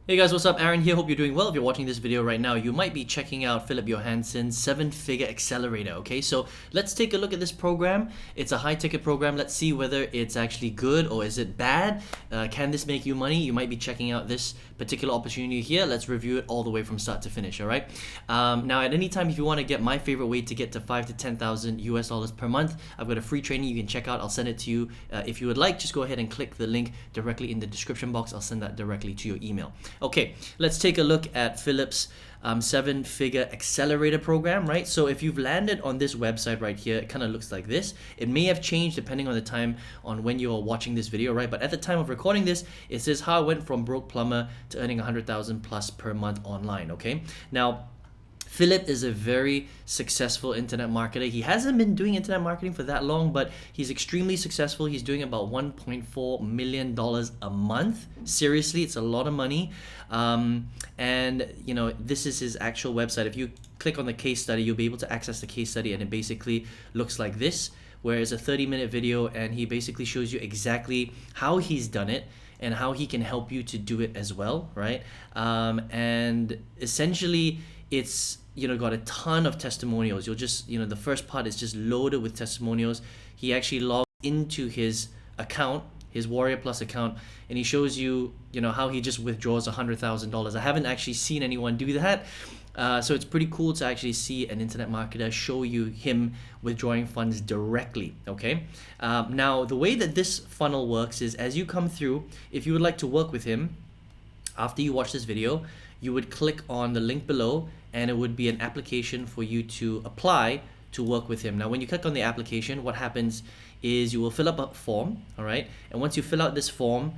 Hey guys, what's up? Aaron here. Hope you're doing well. If you're watching this video right now, you might be checking out Philip Johansen's 7-figure Accelerator. Okay, so let's take a look at this program. It's a high-ticket program. Let's see whether it's actually good or is it bad. Can this make you money? You might be checking out this particular opportunity here. Let's review it all the way from start to finish. All right. Now, at any time, if you want to get my favorite way to get to $5,000 to $10,000 US per month, I've got a free training you can check out. I'll send it to you if you would like. Just go ahead and click the link directly in the description box. I'll send that directly to your email. Okay, let's take a look at Philip's 7-figure Accelerator program, right? So if you've landed on this website right here, it kind of looks like this. It may have changed depending on the time on when you're watching this video, right? But at the time of recording this, it says how I went from broke plumber to earning 100,000 plus per month online, okay? Now, Philip is a very successful internet marketer. He hasn't been doing internet marketing for that long, but he's extremely successful. He's doing about $1.4 million a month. Seriously, it's a lot of money. And you know, this is his actual website. If you click on the case study, you'll be able to access the case study, and it basically looks like this, where it's a 30-minute video, and he basically shows you exactly how he's done it and how he can help you to do it as well, right? And essentially, it's got a ton of testimonials. You'll just the first part is just loaded with testimonials. He actually logged into his account, his Warrior Plus account, and he shows you how he just withdraws $100,000. I haven't actually seen anyone do that, so it's pretty cool to actually see an internet marketer show you him withdrawing funds directly. Okay, now the way that this funnel works is, as you come through, if you would like to work with him after you watch this video, you would click on the link below, and it would be an application for you to apply to work with him. Now, when you click on the application, what happens is you will fill up a form, all right? And once you fill out this form,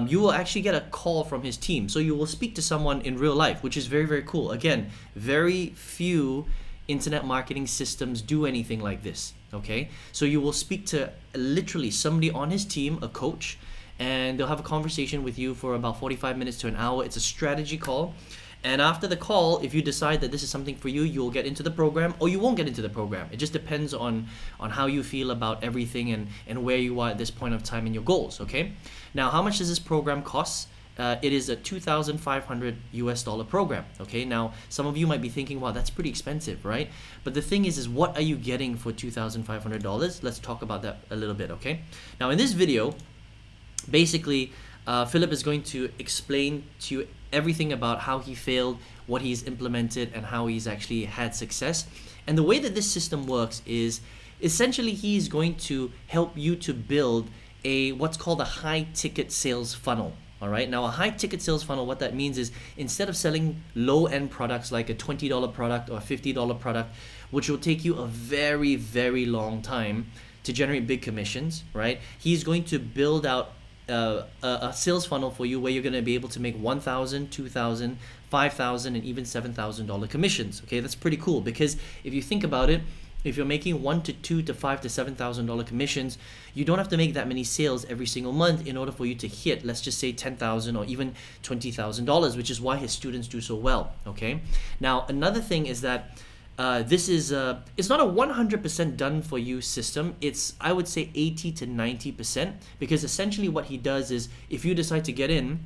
you will actually get a call from his team. So you will speak to someone in real life, which is very, very cool. Again, very few internet marketing systems do anything like this, okay? So you will speak to literally somebody on his team, a coach, and they'll have a conversation with you for about 45 minutes to an hour. It's a strategy call. And after the call, if you decide that this is something for you, you'll get into the program or you won't get into the program. It just depends on how you feel about everything and where you are at this point of time in your goals, okay? Now, how much does this program cost? It is a $2,500 US program, okay? Now, some of you might be thinking, wow, that's pretty expensive, right? But the thing is what are you getting for $2,500? Let's talk about that a little bit, okay? Now, in this video, basically, Philip is going to explain to you everything about how he failed, what he's implemented, and how he's actually had success. And the way that this system works is essentially he's going to help you to build what's called a high ticket sales funnel. All right. Now, a high ticket sales funnel, what that means is instead of selling low end products like a $20 product or a $50 product, which will take you a very, very long time to generate big commissions, right? He's going to build out a sales funnel for you where you're going to be able to make $1,000, $2,000, $5,000, and even $7,000 commissions. Okay, that's pretty cool, because if you think about it, if you're making $1,000 to $2,000 to $5,000 to $7,000 commissions, you don't have to make that many sales every single month in order for you to hit, let's just say, $10,000 or even $20,000, which is why his students do so well. Okay, now another thing is that this is it's not a 100% done for you system. It's, I would say, 80 to 90%, because essentially what he does is if you decide to get in,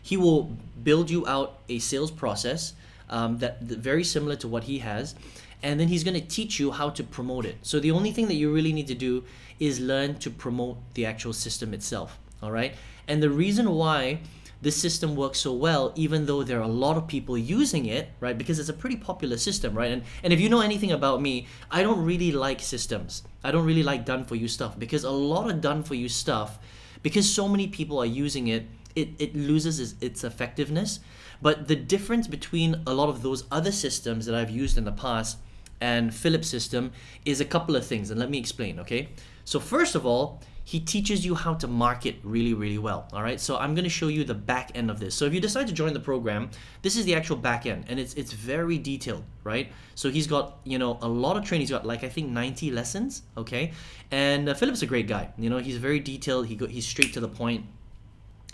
he will build you out a sales process that very similar to what he has, and then he's going to teach you how to promote it. So the only thing that you really need to do is learn to promote the actual system itself. All right, and the reason why this system works so well, even though there are a lot of people using it, right? Because it's a pretty popular system, right? And if you know anything about me, I don't really like systems. I don't really like done-for-you stuff, because a lot of done-for-you stuff, because so many people are using it, it loses its effectiveness. But the difference between a lot of those other systems that I've used in the past and Philip's system is a couple of things, and let me explain, okay? So first of all, he teaches you how to market really, really well. All right, so I'm going to show you the back end of this. So if you decide to join the program, this is the actual back end, and it's very detailed, right? So he's got a lot of training. He's got, like, I think 90 lessons, okay? And Philip's a great guy. He's very detailed. He's straight to the point.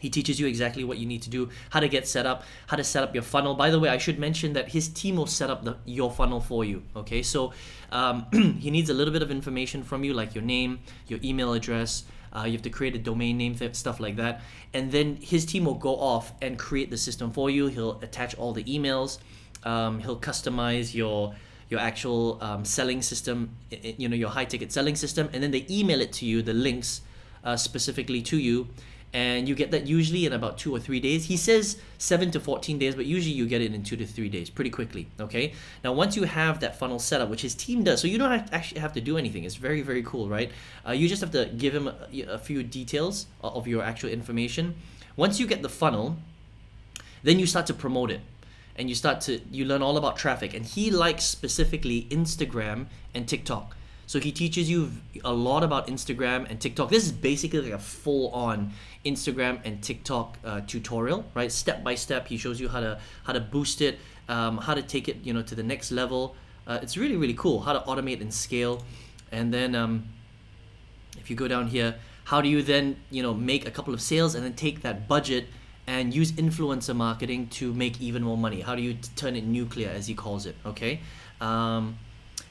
He teaches you exactly what you need to do, how to get set up, how to set up your funnel. By the way, I should mention that his team will set up your funnel for you, okay? So he needs a little bit of information from you, like your name, your email address, You have to create a domain name, stuff like that. And then his team will go off and create the system for you. He'll attach all the emails. He'll customize your actual selling system, your high ticket selling system, and then they email it to you, the links specifically to you, and you get that usually in about 2 or 3 days. He says 7 to 14 days, but usually you get it in 2 to 3 days, pretty quickly. Okay. Now, once you have that funnel set up, which his team does, so you don't actually have to do anything. It's very, very cool, right? You just have to give him a few details of your actual information. Once you get the funnel, then you start to promote it. And you learn all about traffic. And he likes specifically Instagram and TikTok. So he teaches you a lot about Instagram and TikTok. This is basically like a full-on Instagram and TikTok tutorial, right? Step by step, he shows you how to boost it, how to take it, to the next level. It's really, really cool. How to automate and scale. And then if you go down here, how do you then make a couple of sales and then take that budget and use influencer marketing to make even more money? How do you turn it nuclear, as he calls it? Okay.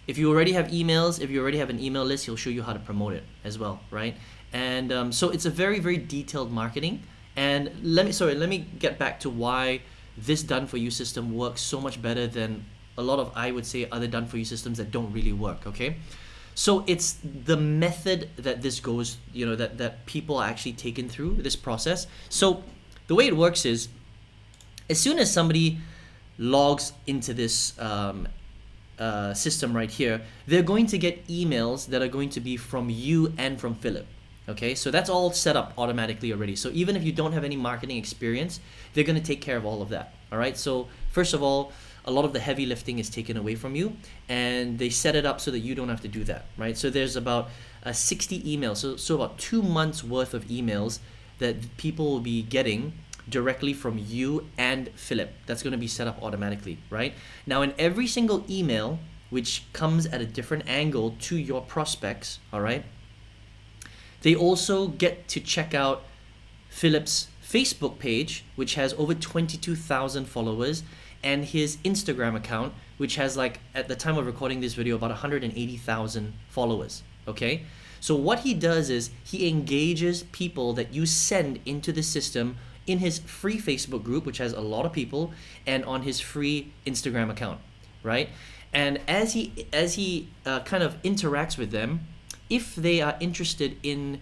If you already have emails, if you already have an email list, he'll show you how to promote it as well, right? And so it's a very, very detailed marketing. And let me get back to why this done-for-you system works so much better than a lot of, I would say, other done-for-you systems that don't really work, okay? So it's the method that this goes, that people are actually taken through this process. So the way it works is, as soon as somebody logs into this system right here, they're going to get emails that are going to be from you and from Philip. Okay, so that's all set up automatically already. So even if you don't have any marketing experience, they're going to take care of all of that. All right, so first of all, a lot of the heavy lifting is taken away from you, and they set it up so that you don't have to do that, right? So there's about 60 emails, so about 2 months worth of emails that people will be getting directly from you and Philip. That's going to be set up automatically, right? Now, in every single email, which comes at a different angle to your prospects, all right, they also get to check out Philip's Facebook page, which has over 22,000 followers, and his Instagram account, which has, like, at the time of recording this video, about 180,000 followers, okay? So what he does is he engages people that you send into the system in his free Facebook group, which has a lot of people, and on his free Instagram account, right? And as he kind of interacts with them, if they are interested in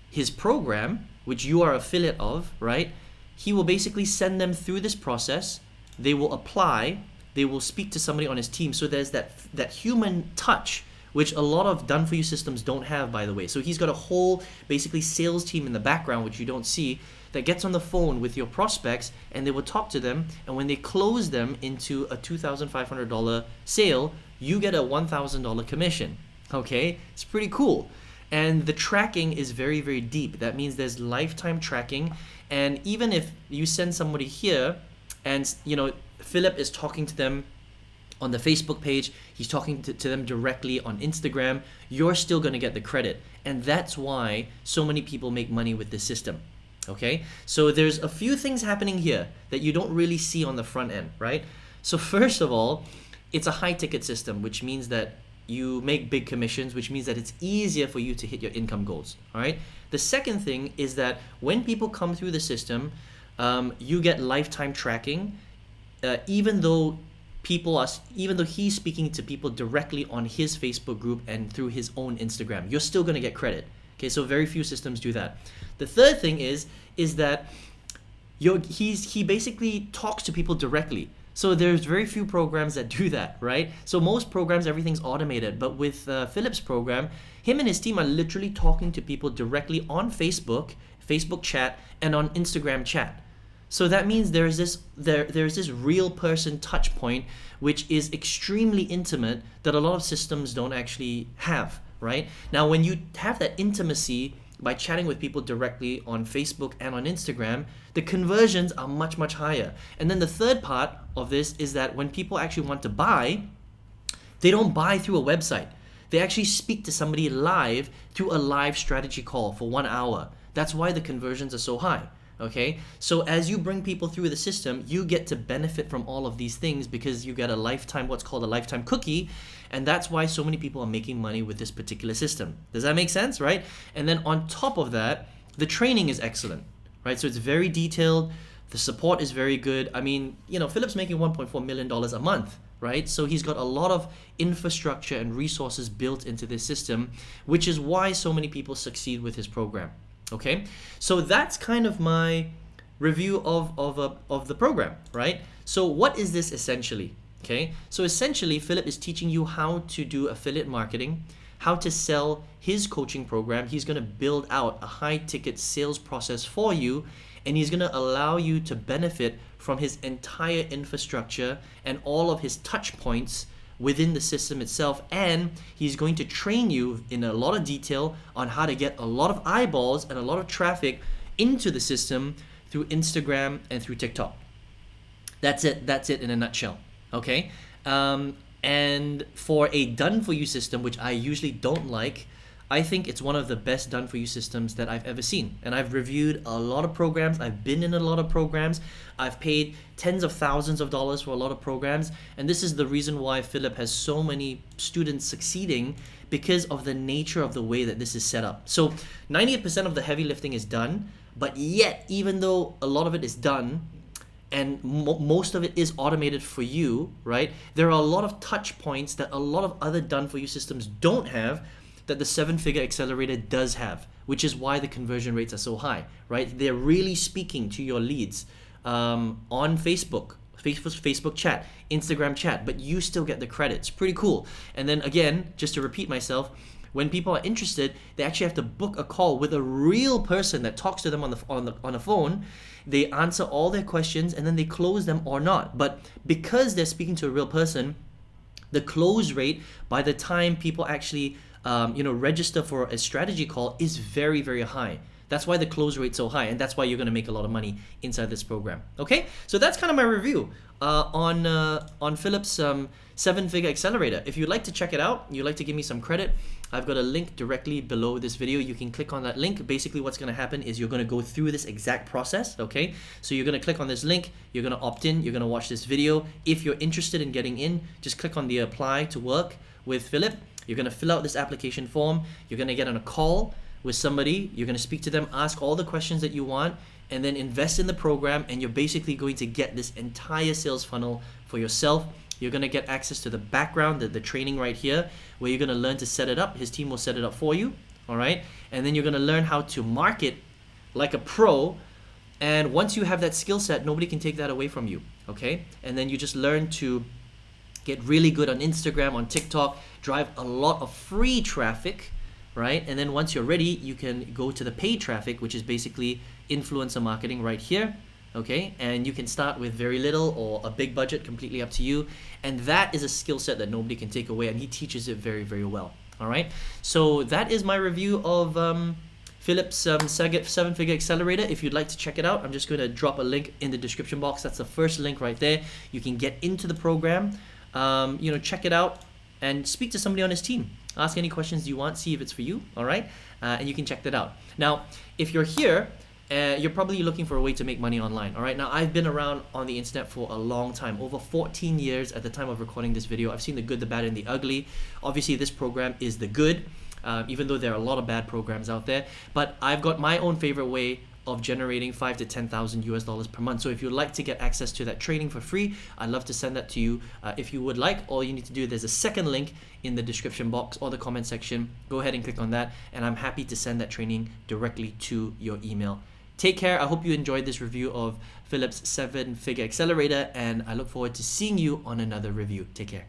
his program, which you are affiliate of, right, he will basically send them through this process. They will apply, they will speak to somebody on his team. So there's that human touch, which a lot of done-for-you systems don't have, by the way. So he's got a whole basically sales team in the background, which you don't see, that gets on the phone with your prospects, and they will talk to them, and when they close them into a $2,500 sale, you get a $1,000 commission. Okay, it's pretty cool. And the tracking is very, very deep. That means there's lifetime tracking, and even if you send somebody here and Philip is talking to them on the Facebook page, he's talking to them directly on Instagram, you're still going to get the credit. And that's why so many people make money with this system. Okay, so there's a few things happening here that you don't really see on the front end, right? So first of all, it's a high ticket system, which means that you make big commissions, which means that it's easier for you to hit your income goals. All right. The second thing is that when people come through the system, you get lifetime tracking, even though he's speaking to people directly on his Facebook group and through his own Instagram, you're still going to get credit. Okay, so very few systems do that. The third thing is that he basically talks to people directly. So there's very few programs that do that, right? So most programs, everything's automated. But with Philip's program, him and his team are literally talking to people directly on Facebook chat, and on Instagram chat. So that means there's this real person touch point, which is extremely intimate, that a lot of systems don't actually have, right? Now, when you have that intimacy by chatting with people directly on Facebook and on Instagram, the conversions are much, much higher. And then the third part of this is that when people actually want to buy, they don't buy through a website. They actually speak to somebody live through a live strategy call for 1 hour. That's why the conversions are so high, Okay, so as you bring people through the system, you get to benefit from all of these things because you get a lifetime, what's called a lifetime cookie, and that's why so many people are making money with this particular system. Does that make sense, right? And then on top of that, the training is excellent, right? So it's very detailed, the support is very good. I mean, you know, Philip's making $1.4 million a month, right? So he's got a lot of infrastructure and resources built into this system, which is why so many people succeed with his program. Okay, so that's kind of my review of the program, right? So what is this essentially? Okay, so essentially Philip is teaching you how to do affiliate marketing, how to sell his coaching program. He's going to build out a high ticket sales process for you, and he's going to allow you to benefit from his entire infrastructure and all of his touch points within the system itself, and he's going to train you in a lot of detail on how to get a lot of eyeballs and a lot of traffic into the system through Instagram and through TikTok. That's it in a nutshell. Okay, and for a done-for-you system, which I usually don't like, I think it's one of the best done-for-you systems that I've ever seen. And I've reviewed a lot of programs. I've been in a lot of programs. I've paid tens of thousands of dollars for a lot of programs. And this is the reason why Philip has so many students succeeding, because of the nature of the way that this is set up. So 98% of the heavy lifting is done, but yet, even though a lot of it is done, and most of it is automated for you, right? There are a lot of touch points that a lot of other done-for-you systems don't have, that the 7-figure accelerator does have, which is why the conversion rates are so high, right? They're really speaking to your leads on Facebook chat, Instagram chat, but you still get the credits. Pretty cool. And then again, just to repeat myself, when people are interested, they actually have to book a call with a real person that talks to them on the phone. They answer all their questions and then they close them or not. But because they're speaking to a real person, the close rate by the time people actually register for a strategy call is very, very high. That's why the close rate's so high, and that's why you're going to make a lot of money inside this program. Okay, so that's kind of my review on Philip's 7-figure accelerator. If you'd like to check it out, you'd like to give me some credit, I've got a link directly below this video. You can click on that link. Basically, what's going to happen is you're going to go through this exact process. Okay, so you're going to click on this link. You're going to opt in. You're going to watch this video. If you're interested in getting in, just click on the apply to work with Philip. You're going to fill out this application form. You're going to get on a call with somebody. You're going to speak to them, ask all the questions that you want, and then invest in the program. And you're basically going to get this entire sales funnel for yourself. You're going to get access to the background, the training right here, where you're going to learn to set it up. His team will set it up for you. All right. And then you're going to learn how to market like a pro. And once you have that skill set, nobody can take that away from you. Okay. And then you just learn to get really good on Instagram, on TikTok, drive a lot of free traffic, right? And then once you're ready, you can go to the paid traffic, which is basically influencer marketing right here, okay? And you can start with very little or a big budget, completely up to you. And that is a skill set that nobody can take away, and he teaches it very, very well, all right? So that is my review of Philip's 7-figure accelerator. If you'd like to check it out, I'm just going to drop a link in the description box. That's the first link right there. You can get into the program. Check it out and speak to somebody on his team. Ask any questions you want, see if it's for you, all right? And you can check that out. Now, if you're here, you're probably looking for a way to make money online, all right? Now, I've been around on the internet for a long time, over 14 years at the time of recording this video. I've seen the good, the bad, and the ugly. Obviously, this program is the good, even though there are a lot of bad programs out there. But I've got my own favorite way of generating $5,000 to $10,000 per month. So if you'd like to get access to that training for free, I'd love to send that to you. If you would like, all you need to do, there's a second link in the description box or the comment section. Go ahead and click on that, and I'm happy to send that training directly to your email. Take care. I hope you enjoyed this review of Philip's 7-figure accelerator, and I look forward to seeing you on another review. Take care.